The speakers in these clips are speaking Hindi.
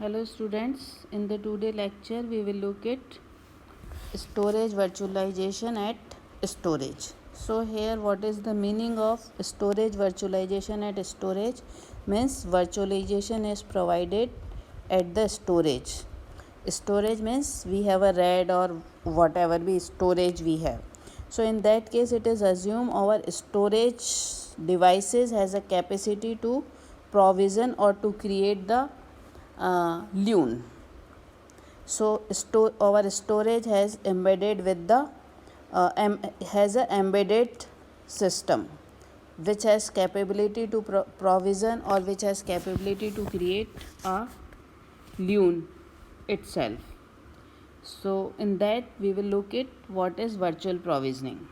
Hello students, in the today lecture we will look at storage virtualization at storage. So here what is the meaning of storage virtualization at storage? Means virtualization is provided at the storage. Storage means we have a RAID or whatever be storage we have. So in that case it is assumed our storage devices has a capacity to provision or to create the LUN. So our storage has embedded with the has a embedded system which has capability to provision or which has capability to create a LUN itself. So in that we will look at what is virtual provisioning.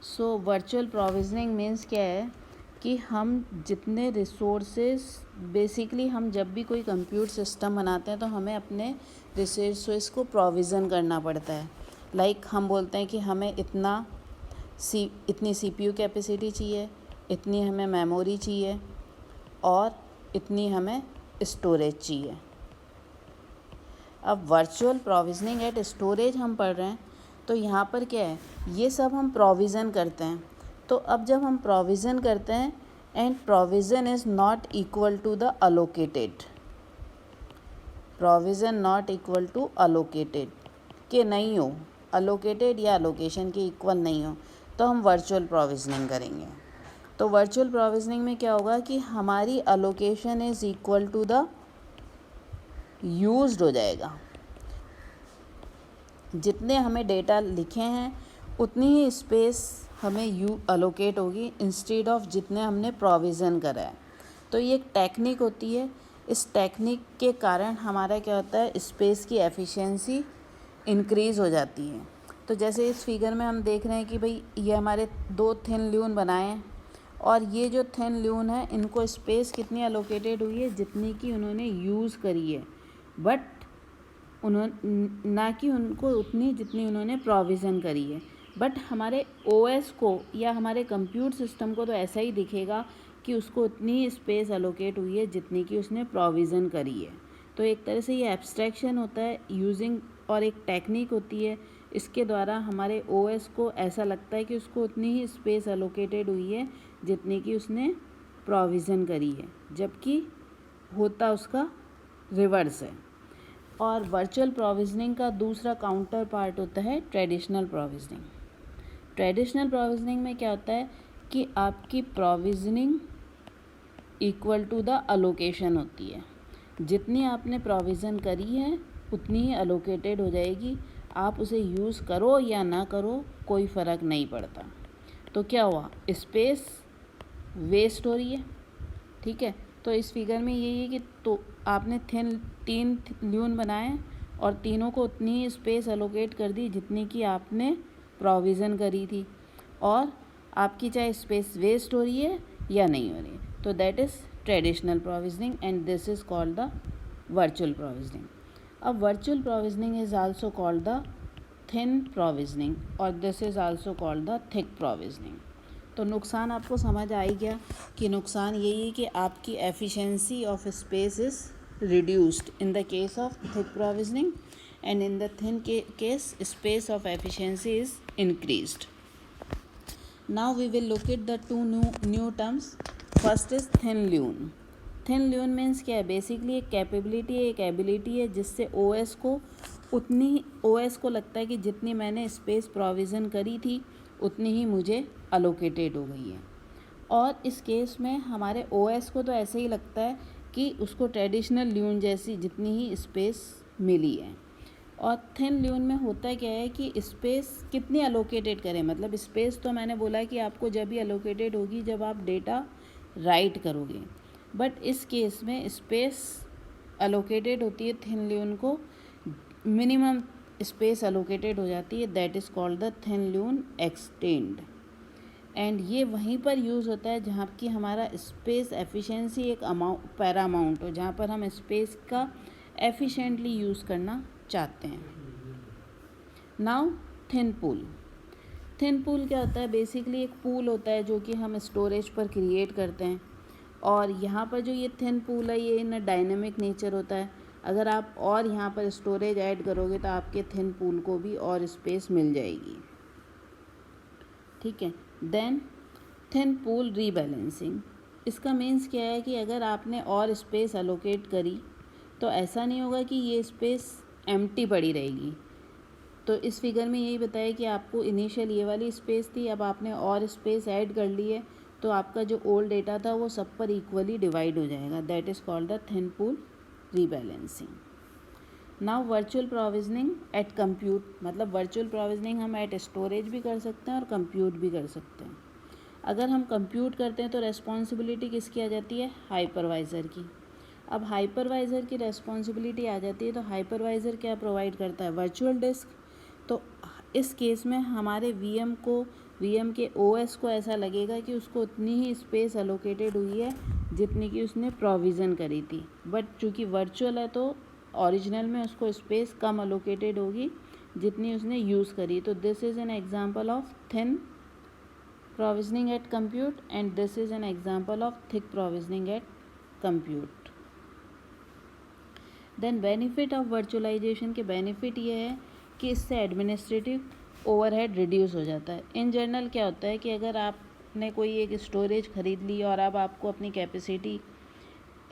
So virtual provisioning means क्या है कि हम जितने रिसोर्सेज बेसिकली हम जब भी कोई कंप्यूटर सिस्टम बनाते हैं तो हमें अपने रिसोर्सेज को प्रोविज़न करना पड़ता है. लाइक हम बोलते हैं कि हमें इतनी सीपीयू कैपेसिटी चाहिए, इतनी हमें मेमोरी चाहिए और इतनी हमें स्टोरेज चाहिए. अब वर्चुअल प्रोविजनिंग एट स्टोरेज हम पढ़ रहे हैं तो यहाँ पर क्या है, ये सब हम प्रोविज़न करते हैं. तो अब जब हम प्रोविज़न करते हैं and provision is not equal to the allocated, provision not equal to allocated के नहीं हो, अलोकेटेड या अलोकेशन के इक्वल नहीं हो, तो हम वर्चुअल प्रोविजनिंग करेंगे. तो वर्चुअल प्रोविजनिंग में क्या होगा कि हमारी allocation is equal to the used हो जाएगा. जितने हमें डेटा लिखे हैं उतनी ही स्पेस हमें अलोकेट होगी इंस्टेड ऑफ जितने हमने प्रोविज़न करा है. तो ये एक टेक्निक होती है. इस टेक्निक के कारण हमारा क्या होता है, स्पेस की एफिशिएंसी इंक्रीज़ हो जाती है. तो जैसे इस फिगर में हम देख रहे हैं कि भाई ये हमारे 2 थिन ल्यून बनाए हैं और ये जो थिन ल्यून है इनको स्पेस कितनी अलोकेटेड हुई है, जितनी कि उन्होंने यूज़ करी है, बट ना कि उनको उतनी जितनी उन्होंने प्रोविज़न करी है. बट हमारे ओएस को या हमारे कंप्यूटर सिस्टम को तो ऐसा ही दिखेगा कि उसको उतनी स्पेस अलोकेट हुई है जितनी कि उसने प्रोविज़न करी है. तो एक तरह से ये एब्स्ट्रैक्शन होता है यूजिंग और एक टेक्निक होती है. इसके द्वारा हमारे ओएस को ऐसा लगता है कि उसको उतनी ही स्पेस अलोकेटेड हुई है जितनी कि उसने प्रोविज़न करी है, जबकि होता उसका रिवर्स है. और वर्चुअल प्रोविजनिंग का दूसरा काउंटर पार्ट होता है ट्रेडिशनल प्रोविजनिंग. ट्रेडिशनल प्रोविजनिंग में क्या होता है कि आपकी provisioning equal to the allocation होती है. जितनी आपने प्रोविज़न करी है उतनी ही अलोकेटेड हो जाएगी. आप उसे यूज़ करो या ना करो कोई फ़र्क नहीं पड़ता. तो क्या हुआ, स्पेस वेस्ट हो रही है. ठीक है. तो इस फिगर में यही है कि तो आपने 3 ल्यून बनाए और तीनों को उतनी ही स्पेस अलोकेट कर दी जितनी कि आपने प्रोविज़न करी थी, और आपकी चाहे स्पेस वेस्ट हो रही है या नहीं हो रही है. तो that is traditional provisioning and this is called the virtual provisioning. अब virtual provisioning is also called the thin provisioning और this is also called the thick provisioning. तो नुकसान आपको समझ आ ही गया कि नुकसान यही है कि आपकी efficiency of space is reduced in the case of thick provisioning, and in the thin case space of efficiency is increased. Now we will look at the two new terms. First is thin LUN. Thin LUN means क्या है, बेसिकली एक कैपेबिलिटी है, एक एबिलिटी है जिससे OS को लगता है कि जितनी मैंने स्पेस प्रोविज़न करी थी उतनी ही मुझे अलोकेटेड हो गई है. और इस केस में हमारे OS को तो ऐसे ही लगता है कि उसको ट्रेडिशनल ल्यून जैसी जितनी ही स्पेस मिली है. और थिन ल्यून में होता क्या है कि स्पेस कितनी अलोकेटेड करें, मतलब स्पेस तो मैंने बोला है कि आपको जब भी अलोकेटेड होगी जब आप डेटा राइट करोगे, बट इस केस में स्पेस अलोकेटेड होती है थिन ल्यून को, मिनिमम स्पेस अलोकेटेड हो जाती है. That is called the thin LUN extent. And ये वहीं पर यूज़ होता है जहाँ कि हमारा स्पेस एफिशिएंसी एक पैरामाउंट हो, जहाँ पर हम स्पेस का एफिशिएंटली यूज़ करना चाहते हैं. Now thin pool. Thin pool क्या होता है, बेसिकली एक पूल होता है जो कि हम स्टोरेज पर क्रिएट करते हैं और यहाँ पर जो ये थिन पूल है ये इन डायनेमिक नेचर होता है। अगर आप और यहाँ पर स्टोरेज ऐड करोगे तो आपके थिन पूल को भी और स्पेस मिल जाएगी, ठीक है। देन थिन पूल रीबैलेंसिंग, इसका मीन्स क्या है कि अगर आपने और स्पेस अलोकेट करी तो ऐसा नहीं होगा कि ये स्पेस एम्प्टी पड़ी रहेगी। तो इस फिगर में यही बताया कि आपको इनिशियल ये वाली स्पेस थी, अब आपने और स्पेस ऐड कर ली है तो आपका जो ओल्ड डेटा था वो सब पर इक्वली डिवाइड हो जाएगा। That is called the thin pool rebalancing. Now virtual provisioning at compute, मतलब वर्चुअल प्रोविजनिंग हम एट स्टोरेज भी कर सकते हैं और कंप्यूट भी कर सकते हैं। अगर हम कंप्यूट करते हैं तो रेस्पॉन्सिबिलिटी किसकी आ जाती है, हाइपरवाइज़र की। अब हाइपरवाइज़र की रेस्पॉन्सिबिलिटी आ जाती है तो हाइपरवाइज़र क्या प्रोवाइड करता है, वर्चुअल डिस्क। तो इस केस में हमारे वीएम के ओएस को ऐसा लगेगा कि उसको उतनी ही स्पेस अलोकेटेड हुई है जितनी कि उसने प्रोविज़न करी थी, बट चूँकि वर्चुअल है तो ओरिजिनल में उसको स्पेस कम अलोकेटेड होगी जितनी उसने यूज़ करी। तो this is an example of thin provisioning at compute and this is an example of thick provisioning at compute. Then benefit of virtualization के benefit ये है कि इससे एडमिनिस्ट्रेटिव ओवरहेड रिड्यूस हो जाता है। इन जनरल क्या होता है कि अगर आपने कोई एक स्टोरेज ख़रीद ली और अब आपको अपनी कैपेसिटी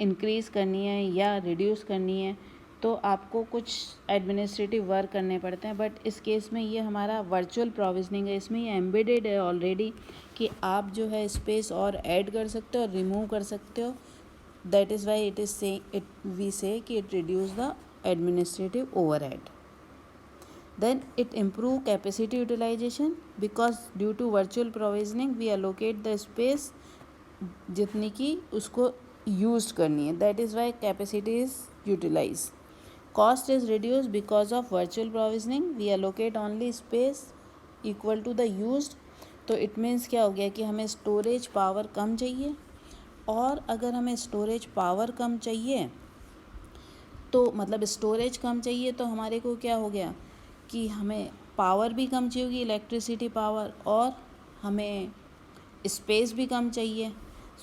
इंक्रीज़ करनी है या रिड्यूस करनी है तो आपको कुछ एडमिनिस्ट्रेटिव वर्क करने पड़ते हैं, बट इस केस में ये हमारा वर्चुअल प्रोविजनिंग है, इसमें ये एम्बेडेड है ऑलरेडी कि आप जो है स्पेस और ऐड कर सकते हो और रिमूव कर सकते हो। That is why it is say it we say कि it reduce the administrative overhead. Then it improve capacity utilization because due to virtual provisioning we allocate the space जितनी की उसको यूज करनी है। That is why capacity is utilize. Cost is reduced because of virtual provisioning. We allocate only space equal to the used. तो इट मीन्स क्या हो गया कि हमें स्टोरेज पावर कम चाहिए, और अगर हमें स्टोरेज पावर कम चाहिए तो मतलब स्टोरेज कम चाहिए तो हमारे को क्या हो गया कि हमें पावर भी कम चाहिए, इलेक्ट्रिसिटी पावर, और हमें स्पेस भी कम चाहिए।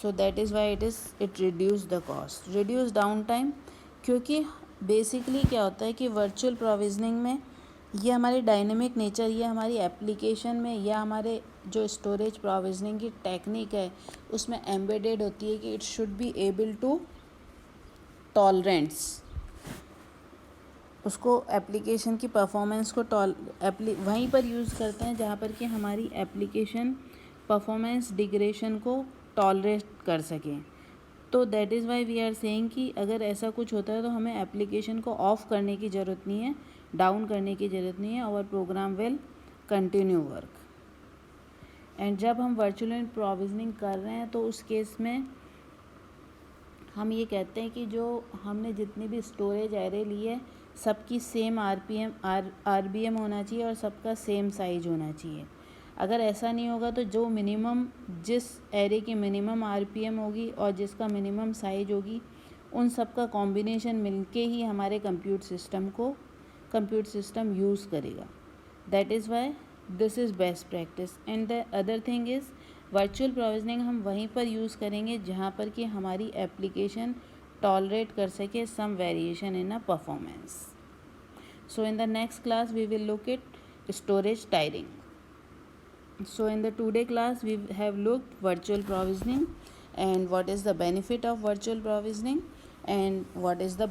So that is why it reduce the cost, reduce down time. क्योंकि बेसिकली क्या होता है कि वर्चुअल प्रोविजनिंग में ये हमारी डायनेमिक नेचर, ये हमारी एप्लीकेशन में या हमारे जो स्टोरेज प्रोविजनिंग की टेक्निक है उसमें एम्बेडेड होती है कि it should be able to tolerance, उसको एप्लीकेशन की परफॉर्मेंस को वहीं पर यूज़ करते हैं जहाँ पर कि हमारी एप्लीकेशन परफॉर्मेंस डिग्रेशन को टॉलरेट कर सकें। तो that is why we are saying कि अगर ऐसा कुछ होता है तो हमें एप्लीकेशन को ऑफ करने की ज़रूरत नहीं है, डाउन करने की ज़रूरत नहीं है, और program will continue work. And जब हम वर्चुअल प्रोविजनिंग कर रहे हैं तो उस केस में हम ये कहते हैं कि जो हमने जितनी भी स्टोरेज एरे ली है सबकी सेम आरबीएम होना चाहिए और सबका सेम साइज होना चाहिए। अगर ऐसा नहीं होगा तो जो मिनिमम, जिस एरे की मिनिमम आरपीएम होगी और जिसका मिनिमम साइज होगी, उन सब का कॉम्बिनेशन मिलके ही हमारे कंप्यूटर सिस्टम यूज़ करेगा। That is why this is best practice. And the other thing is virtual provisioning हम वहीं पर यूज़ करेंगे जहाँ पर कि हमारी एप्लीकेशन टॉलरेट कर सके some variation in a performance. So in the next class we will look at storage tiering. So in the today class we have looked virtual provisioning and what is the benefit of virtual provisioning and what is the